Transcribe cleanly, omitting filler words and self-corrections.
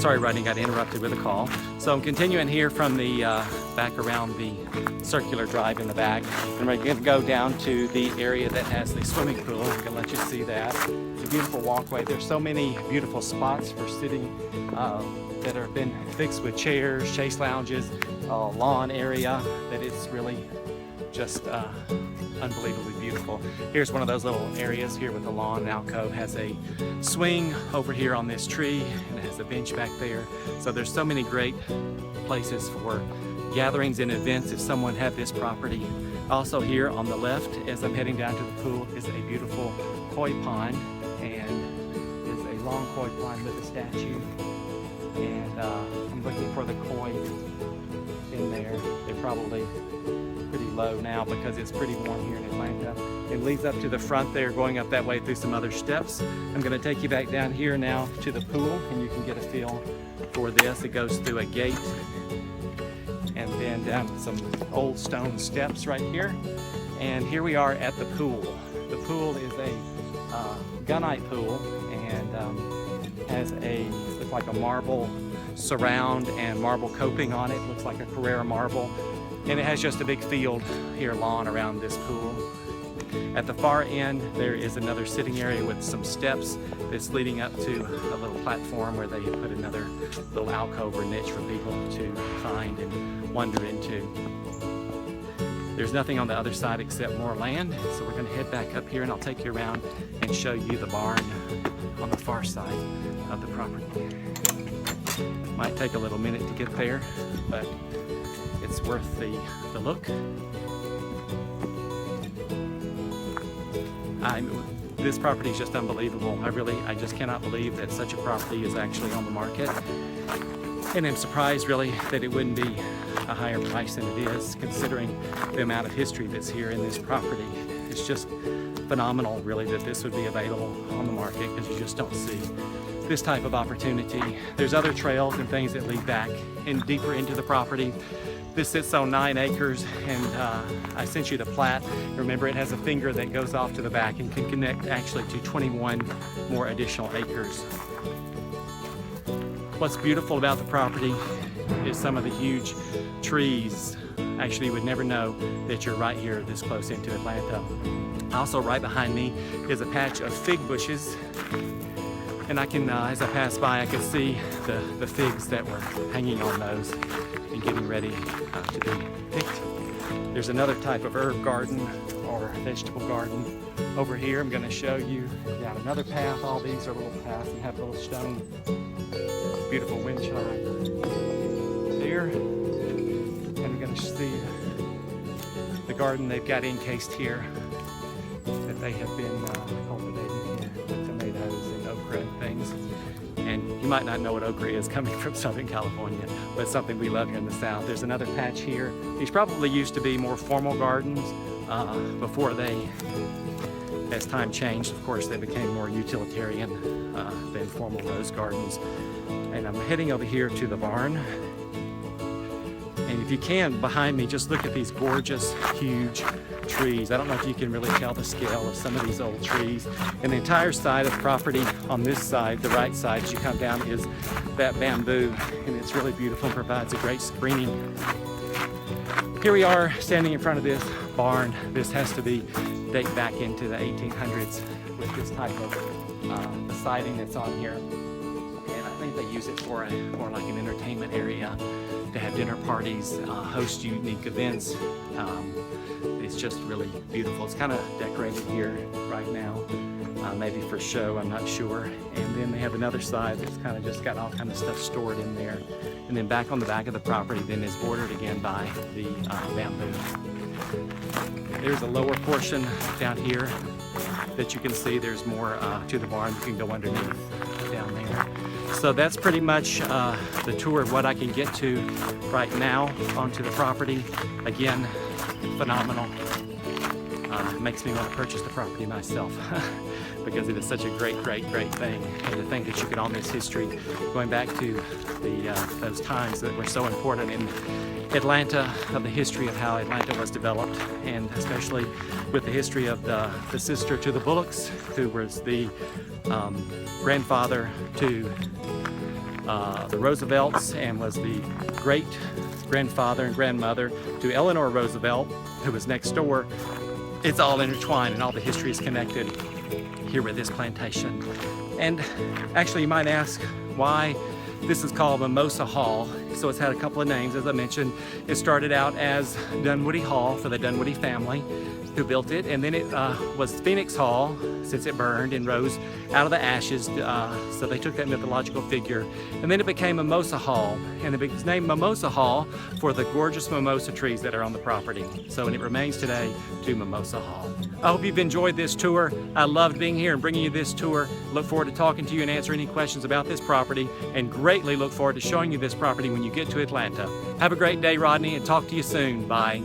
sorry, Rodney, got interrupted with a call. So I'm continuing here from the back around the circular drive in the back. And we're going to go down to the area that has the swimming pool. I'm going to let you see that. It's a beautiful walkway. There's so many beautiful spots for sitting that have been fixed with chairs, chase lounges, lawn area, that it's really just unbelievably beautiful. Here's one of those little areas here with the lawn and alcove. Has a swing over here on this tree, and it has a bench back there. So there's so many great places for gatherings and events if someone had this property. Also here on the left, as I'm heading down to the pool, is a beautiful koi pond, and is a long koi pond with a statue. And I'm looking for the koi in there. They're probably pretty low now because it's pretty warm here in Atlanta. It leads up to the front there, going up that way through some other steps. I'm going to take you back down here now to the pool, and you can get a feel for this. It goes through a gate and then down some old stone steps right here. And here we are at the pool. The pool is a gunite pool, and has a, looks like a marble surround and marble coping on it. Looks like a Carrara marble. And it has just a big field here, lawn around this pool. At the far end, there is another sitting area with some steps that's leading up to a little platform where they have put another little alcove or niche for people to find and wander into. There's nothing on the other side except more land, so we're going to head back up here, and I'll take you around and show you the barn on the far side of the property. Might take a little minute to get there, but it's worth the look. This property is just unbelievable. I just cannot believe that such a property is actually on the market. And I'm surprised really that it wouldn't be a higher price than it is, considering the amount of history that's here in this property. It's just phenomenal really that this would be available on the market, because you just don't see this type of opportunity. There's other trails and things that lead back and deeper into the property. This sits on 9 acres, and I sent you the plat. Remember, it has a finger that goes off to the back and can connect actually to 21 more additional acres. What's beautiful about the property is some of the huge trees. Actually, you would never know that you're right here this close into Atlanta. Also, right behind me is a patch of fig bushes. And I can, as I pass by, I can see the figs that were hanging on those and getting ready to be picked. There's another type of herb garden or vegetable garden over here. I'm going to show you down another path. All these are little paths and have little stone, beautiful wind chime there. And we're going to see the garden they've got encased here that they have been cultivating here with tomatoes and okra and things. And you might not know what okra is coming from Southern California, but it's something we love here in the South. There's another patch here. These probably used to be more formal gardens before they, as time changed, of course, they became more utilitarian than formal rose gardens. And I'm heading over here to the barn. And if you can, behind me, just look at these gorgeous, huge trees. I don't know if you can really tell the scale of some of these old trees. And the entire side of the property on this side, the right side, as you come down, is that bamboo. And it's really beautiful and provides a great screening. Here we are standing in front of this barn. This has to date back into the 1800s with this type of siding that's on here. And I think they use it for more like an entertainment area, to have dinner parties, host unique events. It's just really beautiful. It's kind of decorated here right now, maybe for show, I'm not sure. And then they have another side that's kind of just got all kind of stuff stored in there. And then back on the back of the property then is bordered again by the bamboo. There's a lower portion down here that you can see. There's more to the barn. You can go underneath down there. So that's pretty much the tour of what I can get to right now onto the property. Again, phenomenal. It makes me want to purchase the property myself because it is such a great thing. And to think that you get all this history going back to those times that were so important in Atlanta, of the history of how Atlanta was developed, and especially with the history of the sister to the Bullocks, who was the grandfather to the Roosevelts and was the great grandfather and grandmother to Eleanor Roosevelt, who was next door. It's all intertwined and all the history is connected here with this plantation. And actually you might ask why this is called Mimosa Hall. So it's had a couple of names, as I mentioned. It started out as Dunwoody Hall for the Dunwoody family who built it, and then it was Phoenix Hall since it burned and rose out of the ashes, so they took that mythological figure. And then it became Mimosa Hall, and it was named Mimosa Hall for the gorgeous mimosa trees that are on the property. So, and it remains today to Mimosa Hall. I hope you've enjoyed this tour. I loved being here and bringing you this tour. Look forward to talking to you and answering any questions about this property, and greatly look forward to showing you this property when you get to Atlanta. Have a great day, Rodney, and talk to you soon. Bye.